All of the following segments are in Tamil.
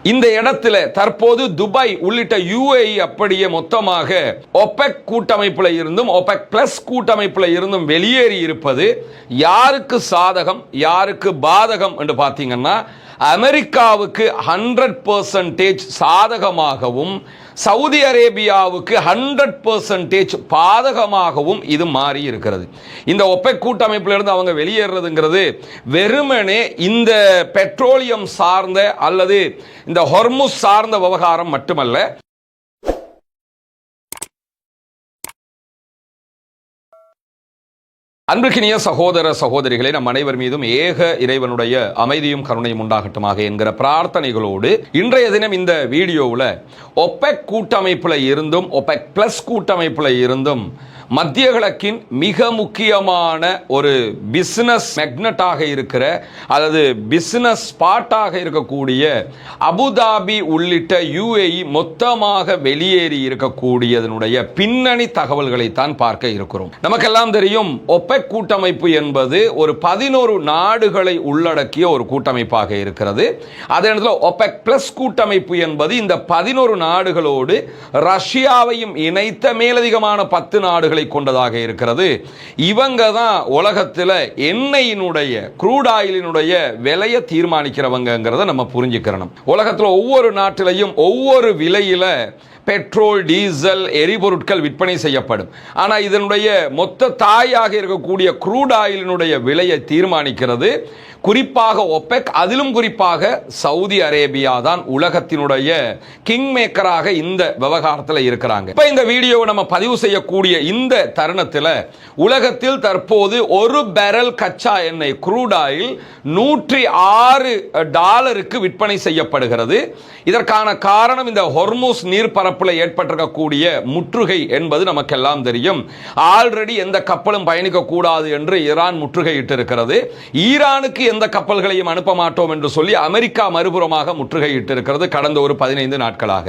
இந்த இடத்துல தற்போது துபாய் உள்ளிட்ட UAE அப்படியே மொத்தமாக ஒபெக் கூட்டமைப்புல இருந்தும் ஒபெக் பிளஸ் கூட்டமைப்புல இருந்தும் வெளியேறி இருப்பது யாருக்கு சாதகம் யாருக்கு பாதகம் என்று பார்த்தீங்கன்னா அமெரிக்காவுக்கு 100% சாதகமாகவும் சவுதி அரேபியாவுக்கு 100% பாதகமாகவும் இது மாறி இருக்கிறது. இந்த ஒபெக் கூட்டமைப்பிலிருந்து அவங்க வெளியேறதுங்கிறது வெறுமனே இந்த பெட்ரோலியம் சார்ந்த அல்லது இந்த ஹொர்முஸ் சார்ந்த விவகாரம் மட்டுமல்ல. அன்புக்கினிய சகோதர சகோதரிகளை நம் அனைவர் மீதும் ஏக இறைவனுடைய அமைதியும் கருணையும் உண்டாகட்டுமாக என்கிற பிரார்த்தனைகளோடு இன்றைய தினம் இந்த வீடியோவில் ஒபெக் கூட்டமைப்புல இருந்தும் ஒபெக் பிளஸ் கூட்டமைப்புல இருந்தும் மத்திய கிழக்கின் மிக முக்கியமான ஒரு பிசினஸ் மேக்னட்டாக இருக்கிற அல்லது பிசினஸ் ஸ்பாட்டாக இருக்கக்கூடிய அபுதாபி உள்ளிட்ட UAE மொத்தமாக வெளியேறி இருக்கக்கூடியதனுடைய பின்னணி தகவல்களை தான் பார்க்க இருக்கிறோம். நமக்கெல்லாம் தெரியும் ஒபெக் கூட்டமைப்பு என்பது ஒரு 11 நாடுகளை உள்ளடக்கிய ஒரு கூட்டமைப்பாக இருக்கிறது. அதே நேரத்தில் ஒபெக் பிளஸ் கூட்டமைப்பு என்பது இந்த 11 நாடுகளோடு ரஷ்யாவையும் இணைத்த மேலதிகமான 10 நாடுகள் கொண்டதாக இருக்கிறது. இவங்க தான் உலகத்தில் எண்ணெயினுடைய க்ரூட் ஆயிலினுடைய விலையை தீர்மானிக்கிறவங்கிறத நம்ம புரிஞ்சுக்கிறோம். உலகத்தில் ஒவ்வொரு நாட்டிலையும் ஒவ்வொரு விலையில பெட்ரோல் டீசல் எரிபொருட்கள் விற்பனை செய்யப்படும். ஆனால் இதனுடைய மொத்த தாயாக இருக்கக்கூடிய க்ரூட் ஆயிலினுடைய விலையை தீர்மானிக்கிறது குறிப்பாக ஒபெக், அதிலும் குறிப்பாக சவுதி அரேபியா தான் உலகத்தினுடைய கிங் மேக்கராக இந்த விவகாரத்தில் இருக்கிறாங்க. இப்ப இந்த வீடியோவை நம்ம பதிவு செய்யக்கூடிய இந்த தருணத்தில் உலகத்தில் தற்போது ஒரு பேரல் கச்சா எண்ணெய் க்ரூட் ஆயில் $106 விற்பனை செய்யப்படுகிறது. இதற்கான காரணம் இந்த ஹொர்முஸ் நீர்ப்பரப்பில் ஏற்பட்டிருக்கக்கூடிய முற்றுகை என்பது நமக்கெல்லாம் தெரியும். ஆல்ரெடி எந்த கப்பலும் பயணிக்க கூடாது என்று ஈரான் முற்றுகையிட்டு இருக்கிறது. ஈரானுக்கு எந்த கப்பல்களையும் அனுப்ப மாட்டோம் என்று சொல்லி அமெரிக்கா மறுபுறமாக முற்றுகையிட்டு இருக்கிறது கடந்த ஒரு 15 நாட்களாக.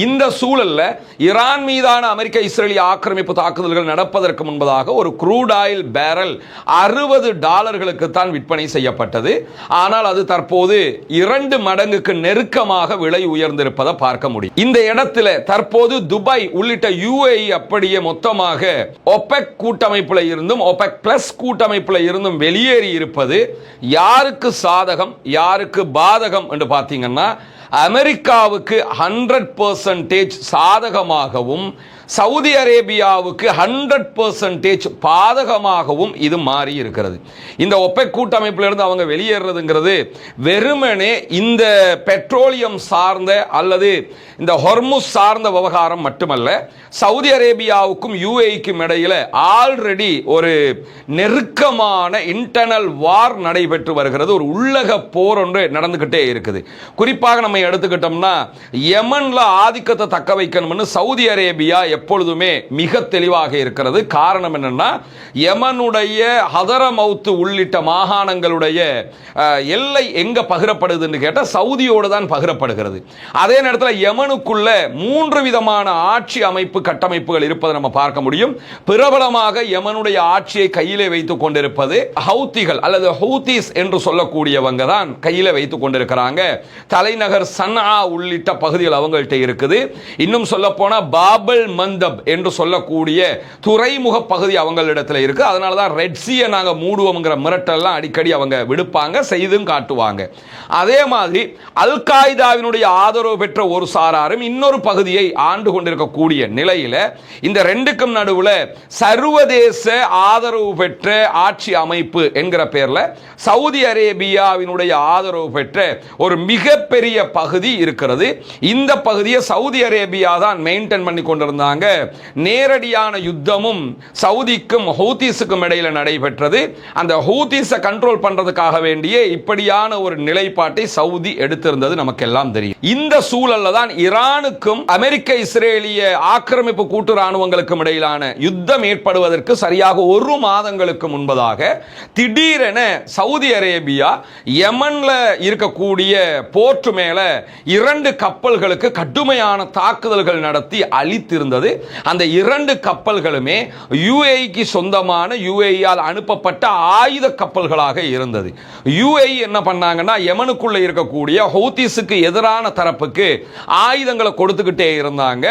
இந்த சூழல்ல ஈரான் மீதான அமெரிக்க இஸ்ரேலிய ஆக்கிரமிப்பு தாக்குதல்கள் நடப்பதற்கு முன்பதாக ஒரு க்ரூட் ஆயில் பேரல் $60 தான் விற்பனை செய்யப்பட்டது. ஆனால் அது தற்போது 2 மடங்குக்கு நெருக்கமாக விலை உயர்ந்திருப்பதை பார்க்க முடியும். இந்த இடத்துல தற்போது துபாய் உள்ளிட்ட UAE அப்படியே மொத்தமாக ஒபெக் கூட்டமைப்புல இருந்தும் ஒபெக் பிளஸ் கூட்டமைப்புல இருந்தும் வெளியேறி இருப்பது யாருக்கு சாதகம் யாருக்கு பாதகம் என்று பார்த்தீங்கன்னா அமெரிக்காவுக்கு 100% சாதகமாகவும் சவுதி அரேபியாவுக்கு 100% பாதகமாகவும் இது மாறி இருக்கிறது. இந்த ஒபெக் கூட்டமைப்பிலிருந்து அவங்க வெளியேறதுங்கிறது வெறுமனே இந்த பெட்ரோலியம் சார்ந்த அல்லது இந்த ஹொர்முஸ் சார்ந்த விவகாரம் மட்டுமல்ல. சவுதி அரேபியாவுக்கும் UAEக்கும் இடையில ஆல்ரெடி ஒரு நெருக்கமான இன்டர்னல் வார் நடைபெற்று வருகிறது. ஒரு உள்ளக போர் ஒன்று நடந்துகிட்டே இருக்குது. குறிப்பாக நம்ம எடுத்துக்கிட்டோம்னா யமன்ல ஆதிக்கத்தை தக்க வைக்கணும்னு சவுதி அரேபியா எப்பொழுதுமே மிக தெளிவாக இருக்கிறது. காரணம் என்னன்னா யமனுடைய ஹதரமவுத் உள்ளிட்ட மாகாணங்களுடைய எல்லை எங்க பகிரப்படுதுன்னு கேட்டா சவுதியோடு தான் பகிரப்படுகிறது. அதே நேரத்தில் யமனுக்குள்ள 3 விதமான ஆட்சி அமைப்பு கட்டமைப்புகள் இருப்பதை நம்ம பார்க்க முடியும். பிரபலமாக யமனுடைய ஆட்சியை கையிலே வைத்துக் கொண்டிருப்பது ஹவுத்திகள் அல்லது ஹூத்திஸ் என்று சொல்லக்கூடியவங்க தான் கையில வைத்துக் கொண்டிருக்கிறாங்க. தலைநகர் சன்ஆ உள்ளிட்ட பகுதிகள் அவங்கள்ட்ட இருக்குது. இன்னும் சொல்ல போனா பாபல் மந்தப் என்று சொல்லக்கூடிய துறைமுக பகுதி அவங்களிடத்தில் இருக்கு. அதனால தான் ரெட் சீயை நாங்க மூடுவோம்ங்கிற மிரட்டெல்லாம் அடிக்கடி அவங்க விடுப்பாங்க, செய்தும் காட்டுவாங்க. அதே மாதிரி அல் காய்தாவினுடைய ஆதரவு பெற்ற ஒரு சாராரும் இன்னொரு பகுதியை ஆண்டு கொண்டிருக்கக்கூடிய நிலையில இந்த ரெண்டுக்கும் நடுவில் சர்வதேச ஆதரவு பெற்ற ஆட்சி அமைப்பு என்கிற பேர்ல சவுதி அரேபியாவினுடைய ஆதரவு பெற்ற ஒரு மிகப்பெரிய பகுதி இருக்கிறது. இந்த பகுதியை சவுதி அரேபியா தான் மெயின்டைன் பண்ணி கொண்டிருந்தாங்க. நேரடியான யுத்தமும் சவுதிக்கும் ஹூத்திஸுக்கும் இடையில நடைபெற்றது. அந்த ஹூத்திஸை கண்ட்ரோல் பண்றதுக்காக வேண்டிய இப்படியான ஒரு நிலைப்பாட்டை சவுதி எடுத்திருந்தது நமக்கெல்லாம் தெரியும். இந்த சூழல்ல தான் ஈரானுக்கும் அமெரிக்க இஸ்ரேலிய ஆக்கிரமிப்பு கூட்டு ராணுவங்களுக்கும் இடையிலான யுத்தம் ஏற்படுவதற்கு சரியாக 1 மாதங்களுக்கு முன்பதாக திடீரென சவுதி அரேபியா யமன்ல இருக்கக்கூடிய போர்ட் மேல 2 கப்பல்களுக்கு கடுமையான தாக்குதல்கள் நடத்தி அழித்திருந்தது இருக்கிறது. அந்த 2 கப்பல்களுமே யுஏஇக்கு சொந்தமான யுஏஇயால் அனுப்பப்பட்ட ஆயுத கப்பல்களாக இருந்தது. யுஏஇ என்ன பண்ணாங்கன்னா யமனுக்குள்ள இருக்கக்கூடிய ஹூத்திஸுக்கு எதிரான தரப்புக்கு ஆயுதங்களை கொடுத்துக்கிட்டே இருந்தாங்க.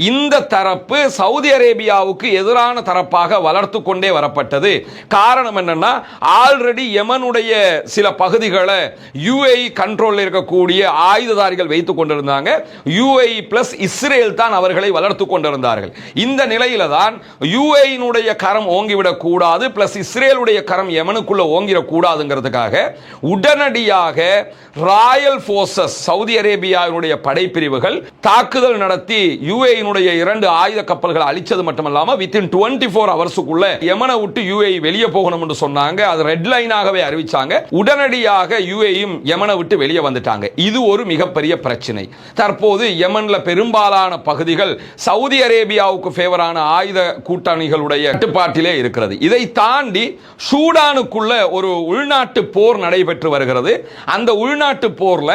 இந்த தரப்பு சவுதி அரேபியாவுக்கு எதிரான தரப்பாக வளர்த்து கொண்டே வரப்பட்டது. காரணம் என்னன்னா, ஆல்ரெடி யமனுடைய சில பகுதிகளை யுஏஇ கண்ட்ரோல் இருக்கக்கூடிய ஆயுததாரிகள் வைத்துக் கொண்டிருந்தாங்க. யுஏஇ பிளஸ் இஸ்ரேல் தான் அவர்களை வளர்த்து கொண்டிருந்தார்கள். இந்த நிலையில தான் யுஏஇனுடைய கரம் ஓங்கிவிடக் கூடாது, பிளஸ் இஸ்ரேலுடைய கரம் யமனுக்குள்ள ஓங்கிடக் கூடாதுங்கிறதுக்காக உடனடியாக ராயல் போர்சஸ் சவுதி அரேபியாவுடைய படைப்பிரிவுகள் தாக்குதல் நடத்தி யுஏஇனுடைய 2 ஆயுத கப்பல்களை அழிச்சது மட்டுமல்லாம வித்தின் 24 ஹவர்ஸுக்குள்ள யமனை விட்டு யுஏஇ வெளியே போகணும் என்று சொன்னாங்க. அது ரெட் லைனாகவே அறிவிச்சாங்க. உடனடியாக யுஏஇயும் யமனை விட்டு வெளியே வந்துட்டாங்க. இது ஒரு மிகப்பெரிய பிரச்சனை. தற்போது யமன்ல பெரும்பாலான பகுதிகள் சவுதி அரேபியாவுக்கு ஃபேவரான ஆயுத கூட்டணிகளுடைய கட்டுப்பாட்டிலே இருக்கிறது. இதை தாண்டி சூடானுக்குள்ள ஒரு உள்நாட்டு போர் நடைபெற்று வருகிறது. அந்த உள்நாட்டு போர்ல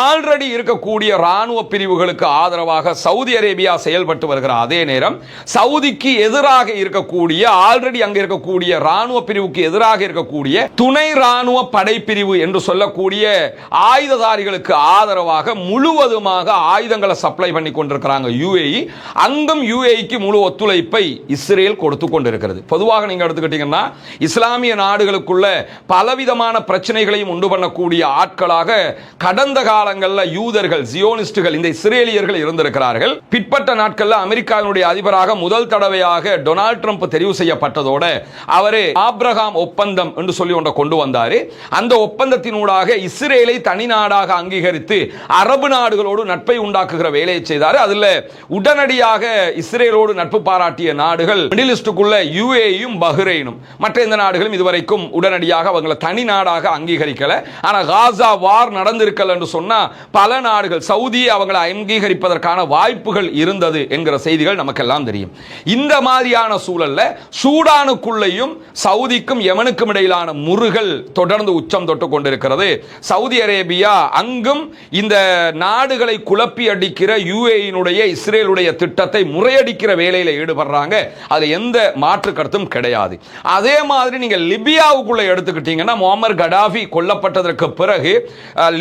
ஆல்ரெடி இருக்கக்கூடிய ராணுவ பிரிவுகளுக்கு ஆதரவாக சவுதி அரேபியா செயல்பட்டு வருகிற அதே நேரம் சவுதிக்கு எதிராக இருக்கக்கூடிய ஆல்ரெடி அங்க இருக்கக்கூடிய ராணுவ பிரிவுக்கு எதிராக இருக்கக்கூடிய துணை ராணுவ படைப்பிரிவு என்று சொல்லக்கூடிய ஆயுததாரிகளுக்கு ஆதரவாக முழுவதுமாக ஆயுதங்களை சப்ளை பண்ணி கொண்டிருக்கிறாங்க யுஏஇ. அங்கும் யுஏஇக்கு முழு ஒத்துழைப்பை இஸ்ரேல் கொடுத்து கொண்டிருக்கிறது. பொதுவாக நீங்க எடுத்துக்கிட்டீங்கன்னா இஸ்லாமிய நாடுகளுக்குள்ள பலவிதமான பிரச்சனைகளையும் உண்டு பண்ணக்கூடிய ஆட்களாக கடந்த காலங்களில் யூதர்கள் ஜியோனிஸ்டுகள் இந்த இஸ்ரேலியர்கள் இருந்திருக்கிறார்கள். பிற்பட்ட நாட்களில் அமெரிக்காவினுடைய அதிபராக முதல் தடவையாக டொனால்ட் ட்ரம்ப் தெரிவு செய்யப்பட்டதோட அவரே ஆப்ரஹாம் ஒப்பந்தம் என்று சொல்லி ஒன்றை கொண்டு வந்தார். அந்த ஒப்பந்தத்தினூடாக இஸ்ரேலை தனி நாடாக அங்கீகரித்து அரபு நாடுகளோடு நட்பை உண்டாக்குகிற வேலையை செய்தார். அதில் உடனடியாக இஸ்ரேலோடு நட்பு பாராட்டிய நாடுகள் மிடில் ஈஸ்டுக்குள்ள யுஏஇயும் பஹ்ரைனும். மற்ற இந்த நாடுகளும் இதுவரைக்கும் உடனடியாக அவங்களை தனி நாடாக அங்கீகரிக்கல. ஆனா காசா வார் நடந்திருக்கல என்று சொன்னா பல நாடுகள் சவுதியை அவங்களை அங்கீகரிப்பதற்கான வாய்ப்புகள் இருந்தது என்கிற செய்திகள் நமக்கெல்லாம் தெரியும். இந்த மாதிரியான சூழல்ல சூடானுக்குள்ளேயும் சவுதிக்கும் யமனுக்கும் இடையிலான முறுகள் தொடர்ந்து உச்சம் தொட்டு கொண்டிருக்கிறது. சவுதி அரேபியா அங்கும் இந்த நாடுகளை குழப்பி அடிக்கிற யுஏஇனுடைய இஸ்ரேலுடைய திட்டத்தை முறையடிக்கிற வேலையில் ஈடுபடுறாங்க. அது எந்த மாற்று கருத்தும் கிடையாது. அதே மாதிரி நீங்க லிபியாவுக்குள்ள எடுத்துக்கிட்டீங்கன்னா முஅம்மர் கடாஃபி கொல்லப்பட்டதற்கு பிறகு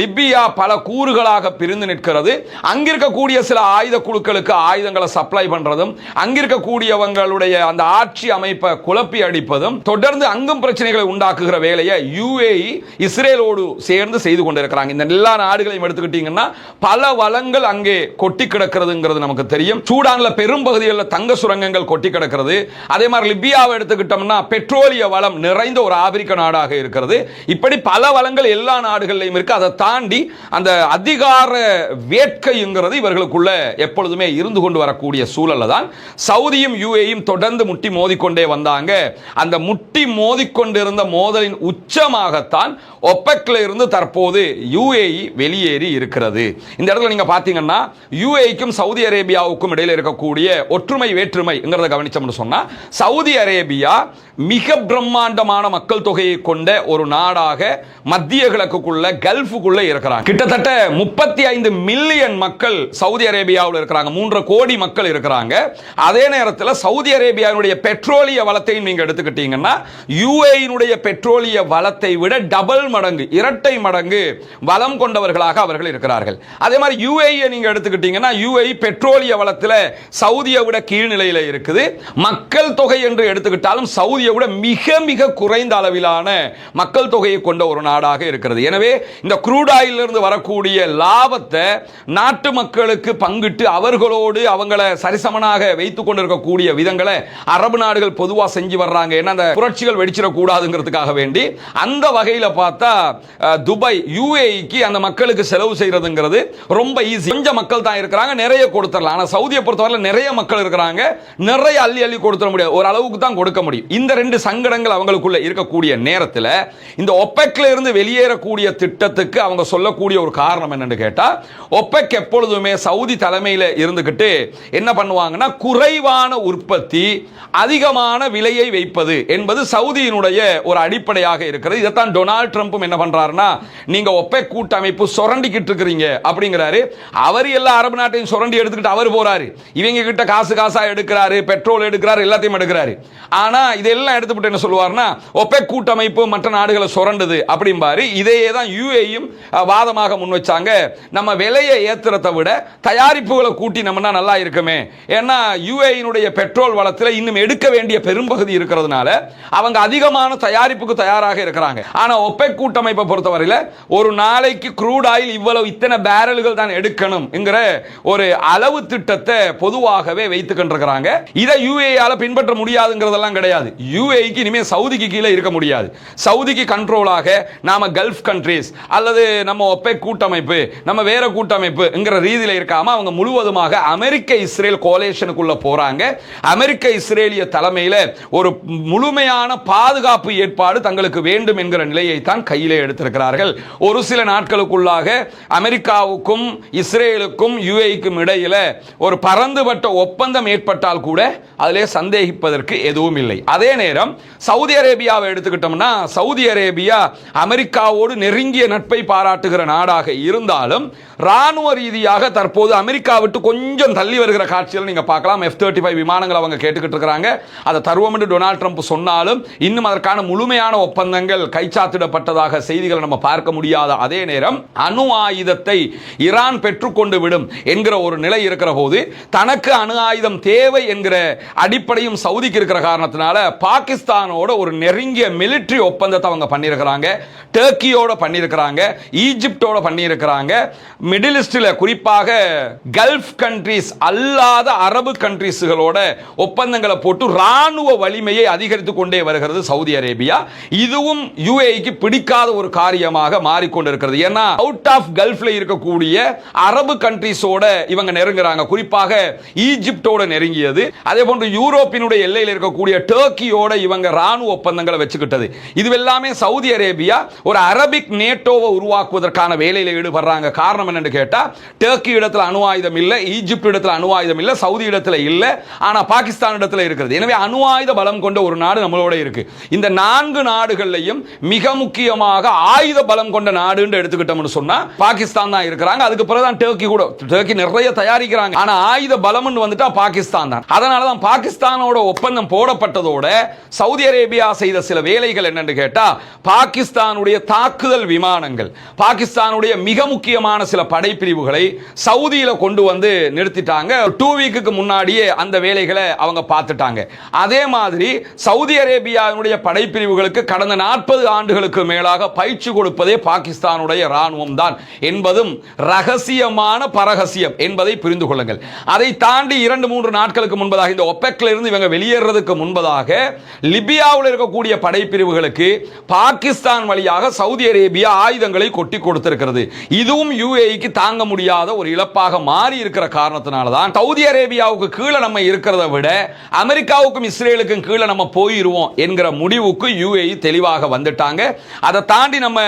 லிபியா பல கூறுகளாக பிரிந்து நிற்கிறது. அங்கிருக்கக்கூடிய சில ஆயுத குழுக்களுக்கு ஆயுதங்களை சப்ளை பண்றதும் அங்கிருக்கக்கூடியவங்களுடைய அந்த ஆட்சி அமைப்பை குழப்பி அடிப்பதும் தொடர்ந்து அங்கும் பிரச்சனைகளை உண்டாக்குகிற வேலையை யுஏஇ இஸ்ரேலோடு சேர்ந்து செய்து கொண்டிருக்கிறாங்க. இந்த எல்லா நாடுகளையும் எடுத்துக்கிட்டீங்கன்னா பல வளங்கள் அங்கே கொட்டி கிடக்கிறதுங்கிறது நமக்கு தெரியும். சூடான்ல பெரும் பகுதிகளில் தங்க சுரங்கங்கள் கொட்டி கிடக்கிறது. அதே மாதிரி லிபியாவை எடுத்துக்கிட்டோம்னா பெட்ரோலிய வளம் நிறைந்த ஒரு ஆப்பிரிக்க நாடாக இருக்கிறது. இப்படி பல வளங்கள் எல்லா நாடுகளிலும் இருக்கு. அதை தாண்டி அந்த அதிகார வேட்கைங்கிறது இவர்களுக்குள்ள எப்பொழுதுமே இருந்து கொண்டு வரக்கூடிய சூழல்ல தான் சவுதியும் யுஏஇயும் தொடர்ந்து முட்டி மோதிக்கொண்டே வந்தாங்க. அந்த முட்டி மோதிக்கொண்டிருந்த மோதலின் உச்சமாகத்தான் ஒபெக்ல இருந்து தற்போது யுஏஇ வெளியேறி இருக்கிறது. இந்த இடத்துல நீங்க பாத்தீங்கன்னா யுஏஇக்கும் சவுதி அரேபியாவுக்கும் இடையில இருக்கக்கூடிய ஒற்றுமை வேற்றுமைங்கிறத கவனிச்சோம்னு சொன்னா சவுதி அரேபியா மிக பிரம்மாண்டமான மக்கள் தொகையை கொண்ட ஒரு நாடாக மத்திய கிழக்குக்குள்ள கல்ஃபுக்குள்ள இருக்கிறாங்க. கிட்டத்தட்ட 35 மில்லியன் மக்கள் சவுதி அரேபியாவில் இருக்கிறாங்க. 3 கோடி மக்கள் இருக்கிறாங்க. அதே நேரத்தில் சவுதி அரேபியாவுடைய பெட்ரோலிய வளத்தை நீங்க எடுத்துக்கிட்டீங்கன்னா யுஏஇனுடைய பெட்ரோலிய வளத்தை விட டபுள் மடங்கு இரட்டை மடங்கு வளம் கொண்டவர்களாக அவர்கள் இருக்கிறார்கள். அதே மாதிரி யுஏஇ நீங்க எடுத்துக்கிட்டீங்கன்னா யுஏஇ பெட்ரோலிய வளத்தில் சவுதியை விட கீழ்நிலையில் இருக்குது. மக்கள் தொகை என்று எடுத்துக்கிட்டாலும் சவுதியை விட மிக மிக குறைந்த அளவிலான மக்கள் தொகையை கொண்ட ஒரு நாடாக இருக்கிறது. எனவே இந்த க்ரூட் ஆயில் இருந்து வரக்கூடிய லாபத்தை நாட்டு மக்களுக்கு பங்கிட்டு அவர்களோடு அவங்களை சரிசமனாக வைத்துக் கொண்டிருக்கக்கூடிய விதங்களை அரபு நாடுகள் பொதுவாக செஞ்சு வர்றாங்க. ஏன்னா அந்த புரட்சிகள் வெடிச்சிடக்கூடாதுங்கிறதுக்காக வேண்டி அந்த வகையில் பார்த்தா துபாய் யுஏஇக்கு அந்த மக்களுக்கு செலவு செய்யறதுங்கிறது ரொம்ப ஈஸி. கொஞ்சம் மக்கள் தான் இருக்கிறாங்க, நிறைய கொடுத்துடலாம். ஆனால் சவுதியை பொறுத்தவரை நிறைய மக்கள் இருக்கிறாங்க, நிறைய அள்ளி அள்ளி கொடுத்துட முடியாது, ஒரு அளவுக்கு தான் கொடுக்க முடியும். இந்த 2 சங்கடங்கள் அவங்களுக்குள்ள இருக்கக்கூடிய நேரத்தில் இந்த ஒபெக்ல இருந்து வெளியேறக்கூடிய திட்டத்துக்கு அவங்க சொல்லக்கூடிய ஒரு காரணம் என்னன்னு கேட்டா ஒபெக் எப்பொழுதுமே சவுதி தலைமையில் இருந்துகிட்டு என்ன பண்ணுவாங்கன்னா குறைவான உற்பத்தி அதிகமான விலையை வைப்பது என்பது சவுதியினுடைய ஒரு அடிப்படையாக இருக்கிறது. இதைத்தான் டொனால்ட் ட்ரம்ப்பும் என்ன பண்றாருன்னா நீங்க ஒபெக் கூட்டமைப்பு சுரண்டிக்கிட்டு இருக்கிறீங்க அப்படிங்கிறாரு. அவர் எல்லா அரபு நாட்டையும் சுரண்டி எடுத்துக்கிட்டு அவர் போறாரு. இவங்க இவங்க கிட்ட காசா எடுக்கிறாரு, பெட்ரோல் எடுக்கிறாரு, எல்லாத்தையும் எடுக்கிறாரு. ஆனா இதெல்லாம் எடுத்துட்டு என்ன சொல்லுவார்னா, ஒபெக் கூட்டமைப்பு மற்ற நாடுகளை சுரண்டுது அப்படிம்பாரு. இதையே தான் யுஏயும் வாதமாக முன் வச்சாங்க. நம்ம விலையை ஏத்துறதை விட தயாரிப்புகளை கூட்டி நம்மனா நல்லா இருக்குமே. ஏன்னா யுஏயினுடைய பெட்ரோல் வளத்தில் இன்னும் எடுக்க வேண்டிய பெரும்பகுதி இருக்கிறதுனால அவங்க அதிகமான தயாரிப்புக்கு தயாராக இருக்கிறாங்க. ஆனா ஒபெக் கூட்டமைப்பை பொறுத்தவரையில ஒரு நாளைக்கு க்ரூட் ஆயில் இத்தனை பேரல்கள் தான் எடுக்கணும் என்கிற ஒரு அளவு திட்டத்தை பொதுவாகவே வைத்துக் கொண்டிருக்கிறாங்க. இதை யுஏஆல பின்பற்ற முடியாதுங்கிறதெல்லாம் கிடையாது. யுஏக்கு இனிமே சவுதிக்கு கீழே இருக்க முடியாது. சவுதிக்கு கண்ட்ரோலாக நாம கல்ஃப் கண்ட்ரீஸ் அல்லது நம்ம ஒபெக் கூட்டமைப்பு, நம்ம வேற கூட்டமைப்பு என்கிற ரீதியில் இருக்காம அவங்க முழுவதுமாக அமெரிக்க இஸ்ரேல் கோலேஷனுக்குள்ள போறாங்க. அமெரிக்க இஸ்ரேலிய தலைமையில ஒரு முழுமையான பாதுகாப்பு ஏற்பாடு தங்களுக்கு வேண்டும் என்கிற நிலையை தான் கையிலே எடுத்திருக்கிறார்கள். ஒரு சில நாட்களுக்குள்ளாக அமெரிக்காவுக்கும் இஸ்ரேலுக்கும் யுஏக்கும் இடையில ஒரு பரந்துபட்ட ஒப்பந்தம் ஏற்பட்டால் கூட அதிலே சந்தேகிப்பதற்கு எதுவும் இல்லை. அதே நேரம் சவுதி அரேபியாவை எடுத்துக்கிட்டோம்னா, சவுதி அரேபியா அமெரிக்காவோடு நெருங்கிய நட்பை பாராட்டுகிற நாடாக இருந்தாலும் ராணுவ ரீதியாக தற்போது அமெரிக்கா விட்டு கொஞ்சம் தள்ளி வருகிற காட்சிகள் நீங்க பார்க்கலாம். F-35 விமானங்கள் அவங்க கேட்டுக்கிட்டு இருக்காங்க. அதை தருவோம் என்று டொனால்ட் ட்ரம்ப் சொன்னாலும் இன்னும் அதற்கான முழுமையான ஒப்பந்தங்கள் கைச்சாத்திடப்பட்டதாக செய்திகளை நம்ம பார்க்க முடியாத அதே நேரம் அணு ஆயுதத்தை ஈரான் பெற்றுக்கொண்டு விடும் என்கிற ஒரு நிலை இருக்கிற போது தனக்கு அணு ஆயுதம் தேவை என்கிற அடிப்படையும் சவுதிக்கு இருக்கிற காரணத்தினால பாகிஸ்தானோட ஒரு நெருங்கிய மிலிட்டரி ஒப்பந்தத்தை அவங்க பண்ணியிருக்கிறாங்க. டர்க்கியோட பண்ணியிருக்கிறாங்க, ஈஜிப்டோட பண்ணியிருக்கிறாங்க. மிடில் ஈஸ்டில் குறிப்பாக கல்ஃப் கண்ட்ரீஸ் அல்லாத அரபு கண்ட்ரீஸ்களோட ஒப்பந்தங்களை போட்டு ராணுவ வலிமையை அதிகரித்துக் கொண்டே வருகிறது சவுதி அரேபியா. இதுவும் யுஏஇக்கு பிடிக்காத ஒரு காரியமாக மாறிக்கொண்டிருக்கிறது. ஏன்னா அவுட் ஆஃப் கல்ஃப்ல இருக்கக்கூடிய அரபு கண்ட்ரீஸோட இவங்க நெருங்குறாங்க. குறிப்பாக ஈஜிப்டோட நெருங்கியது. அதே போன்று யூரோப்பினுடைய எல்லையில் இருக்கக்கூடிய டர்க்கியோட இவங்க ராணுவ ஒப்பந்தங்களை வச்சுக்கிட்டது. இதுவெல்லாமே சவுதி அரேபியா ஒரு அரபிக் நேட்டோவை உருவாக்குவதற்கான வேலையில் ஈடுபடுறாங்க. காரணம் என்னன்னு கேட்டா, டர்க்கி இடத்துல அணு ஆயுதம் இல்ல, ஈஜிப்ட் இடத்துல அணு ஆயுதம் இல்ல, சவுதி இடத்துல இல்ல, ஆனா பாகிஸ்தான் இடத்துல இருக்கிறது. எனவே அணு ஆயுத பலம் கொண்ட ஒரு நாடு நம்மளோட இருக்கு. இந்த 4 நாடுகள்லையும் மிக முக்கியமாக ஆயுத பலம் கொண்ட நாடுன்னு எடுத்துக்கிட்டோம்னு சொன்னா பாகிஸ்தான் தான் இருக்கிறாங்க. அதுக்கு பிறகுதான் டர்க்கி கூட. டர்க்கி நிறைய தயாரிக்கிறாங்க, ஆனா ஆயுத பலம்னு வந்துட்டா பாகிஸ்தான் தான். அதனால தான் பாகிஸ்தானோட ஒப்பந்தம் போடப்பட்டதோட சவுதி அரேபியா செய்த சில வேலைகள் என்னன்னு கேட்டா, பாகிஸ்தானுடைய தாக்குதல் விமானங்கள், பாகிஸ்தானுடைய மிக முக்கியமான சில படைப்பிரிவுகளை சவுதியில கொண்டு வந்து நிறுத்திட்டாங்க. 2 வீக்குக்கு முன்னாடியே அந்த வேலைகளை அவங்க பார்த்துட்டாங்க. அதே மாதிரி சவுதி அரேபியாவுடைய படைப்பிரிவுகளுக்கு கடந்த 40 ஆண்டுகளுக்கு மேலாக பயிற்சி கொடுப்பதே பாகிஸ்தானுடைய ராணுவம் தான் என்பதும் ரகசியமான பரகசியம் என்பதை புரிந்து கொள்ளுங்கள். அதை தாண்டி 2-3 நாட்களுக்கு முன்பதாக இந்த ஒபெக்ல இருந்து இவங்க வெளியேறதுக்கு முன்பதாக லிபியாவில் இருக்கக்கூடிய படைப்பிரிவுகளுக்கு பாகிஸ்தான் வழியாக சவுதி அரேபியா ஆயுதங்களை கொட்டி கொடுத்திருக்கிறது. இதுவும் யுஏஇக்கு தாங்க முடியாத ஒரு இழப்பாக மாறி இருக்கிற காரணத்தினால தான் சவுதி அரேபியாவுக்கு கீழே நம்ம இருக்கிறத விட அமெரிக்காவுக்கும் இஸ்ரேலுக்கும் கீழே நம்ம போயிருவோம் என்கிற முடிவுக்கு யுஏஇ தெளிவாக வந்துட்டாங்க. அதை தாண்டி நம்ம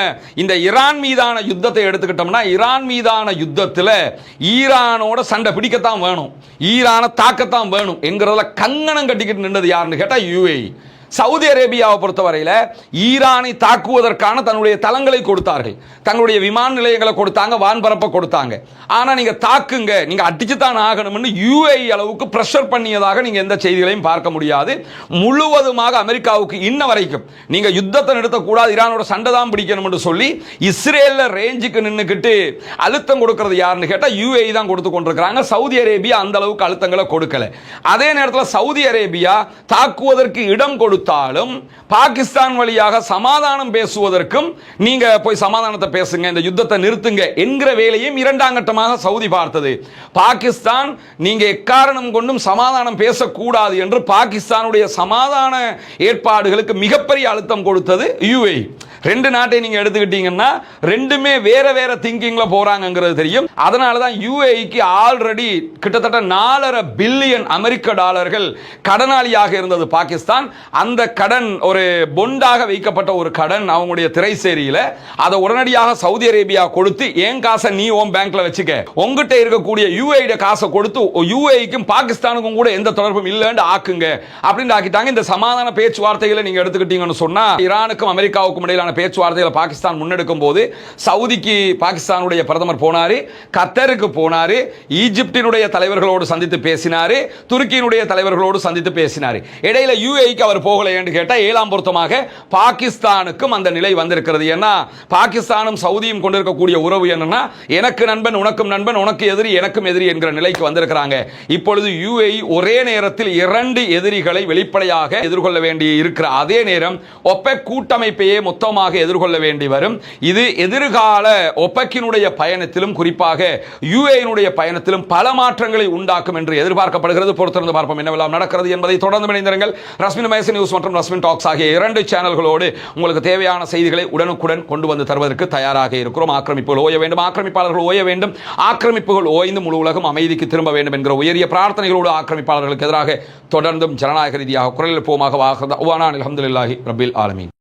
இந்த ஈரான் மீதான யுத்தத்தை எடுத்துக்கிட்டோம்னா, ஈரான் மீதான யுத்தத்தில் ஈரானோட சண்டை பிடிக்கத்தான் வேணும், ஈரானை தாக்கத்தான் வேணும் என்கிறதுல கங்கணம் கட்டிக்கிட்டு நின்றது யாருன்னு கேட்டா யுஏஇ. சவுதி அரேபியாவை பொறுத்தவரையில் ஈரானை தாக்குவதற்கான தன்னுடைய தளங்களை கொடுத்தார்கள், தங்களுடைய விமான நிலையங்களை கொடுத்தாங்க, வான்பரப்பை கொடுத்தாங்க. ஆனால் நீங்க தாக்குங்க, நீங்க அடிச்சுத்தான் ஆகணும்னு யுஏஇ அளவுக்கு பிரஷர் பண்ணியதாக நீங்க எந்த செய்திகளையும் பார்க்க முடியாது. முழுவதுமாக அமெரிக்காவுக்கு இன்ன வரைக்கும் நீங்க யுத்தத்தை நிறுத்தக்கூடாது, ஈரானோட சண்டை தான் பிடிக்கணும் என்று சொல்லி இஸ்ரேல்ல ரேஞ்சுக்கு நின்றுக்கிட்டு அழுத்தம் கொடுக்கிறது யாருன்னு கேட்டால் யுஏஇ தான் கொடுத்து கொண்டிருக்கிறாங்க. சவுதி அரேபியா அந்த அளவுக்கு அழுத்தங்களை கொடுக்கல. அதே நேரத்தில் சவுதி அரேபியா தாக்குவதற்கு இடம் கொடுத்தாலும் பாகிஸ்தான் வழியாக சமாதானம் பேசுவதற்கும் நீங்க போய் சமாதானத்தை பேசுங்க, இந்த யுத்தத்தை நிறுத்துங்க என்கிற வேலையும் 2ஆம் கட்டமாக சவுதி பார்த்தது. பாகிஸ்தான் நீங்க எக்காரணம் கொண்டும் சமாதானம் பேசக்கூடாது என்று பாகிஸ்தானுடைய சமாதான ஏற்பாடுகளுக்கு மிகப்பெரிய அழுத்தம் கொடுத்தது யுஏஇ. 2 நாட்டை நீங்க எடுத்துக்கிட்டீங்கன்னா ரெண்டுமே வேற வேற திங்கிங்ல போறாங்கிறது தெரியும். அதனால தான் யுஏஇக்கு ஆல்ரெடி கிட்டத்தட்ட $4.5 பில்லியன் அமெரிக்க டாலர்கள் கடனாளியாக இருந்தது பாகிஸ்தான். அந்த கடன் ஒரு பொண்டாக வைக்கப்பட்ட ஒரு கடன் அவங்களுடைய திரைசேரியில அதை உடனடியாக சவுதி அரேபியா கொடுத்து ஏன் காசை நீ ஓம் பேங்க்ல வச்சுக்க, உங்ககிட்ட இருக்கக்கூடிய யுஏஇ காசை கொடுத்து யுஏஇக்கும் பாகிஸ்தானுக்கும் கூட எந்த தொடர்பும் இல்லைன்னு ஆக்குங்க அப்படின்னு ஆக்கிட்டாங்க. இந்த சமாதான பேச்சுவார்த்தைகளை நீங்க எடுத்துக்கிட்டீங்கன்னு சொன்னா ஈரானுக்கும் அமெரிக்காவுக்கும் இடையிலான பேச்சுவார்த்தைகளை பாகிஸ்தான் முன்னெடுக்கும் போது சவுதிக்கு பாகிஸ்தானுடைய பிரதமர் போனாரு, கத்தருக்கு போனாரு, ஈஜிப்டினுடைய தலைவர்களோடு சந்தித்து பேசினாரு, துருக்கியினுடைய தலைவர்களோடு சந்தித்து பேசினாரு. இடையில யுஏஇக்கு அவர் போகல என்று கேட்டா ஏழாம் பொருத்தமாக பாகிஸ்தானுக்கும் அந்த நிலை வந்திருக்கிறது. ஏன்னா பாகிஸ்தானும் சவுதியும் கொண்டிருக்கக்கூடிய உறவு என்னன்னா எனக்கு நண்பன் உனக்கும் நண்பன், உனக்கு எதிரி எனக்கும் எதிரி என்கிற நிலைக்கு வந்திருக்கிறாங்க. இப்பொழுது யுஏஇ ஒரே நேரத்தில் 2 எதிரிகளை வெளிப்படையாக எதிர்கொள்ள வேண்டி இருக்கிற அதே நேரம் ஒபெக் கூட்டமைப்பையே மொத்தமாக எதிர்கொள்ள வேண்டி வரும். இது எதிர்கால ஒபெக்கினுடைய பயணத்திலும் குறிப்பாக யுஏஇனுடைய பயணத்திலும் பல மாற்றங்களை உண்டாக்கும் என்று எதிர்பார்க்கப்படுகிறது. பொறுத்திருந்து பார்ப்போம் என்னவெல்லாம் நடக்கிறது என்பதை தொடர்ந்து இணைந்திருங்கள். ரஸ்மின் மேசி நியூஸ் மற்றும் ரஸ்மின் டாக்ஸ் ஆகிய 2 சேனல்களோடு உங்களுக்கு தேவையான செய்திகளை உடனுக்குடன் கொண்டு வந்து தருவதற்கு தயாராக இருக்கிறோம். ஆக்கிரமிப்புகள் ஓய வேண்டும், ஆக்கிரமிப்பாளர்கள் ஓய வேண்டும், ஆக்கிரமிப்புகள் ஓய்ந்து முழு உலகம் அமைதிக்கு திரும்ப வேண்டும் என்கிற உயரிய பிரார்த்தனைகளோடு ஆக்கிரமிப்பாளர்களுக்கு எதிராக தொடர்ந்தும் ஜனநாயக ரீதியாக குரல் எழுப்புவோமாக. அல்ஹம்துலில்லாஹி ரப்பில் ஆலமீன்.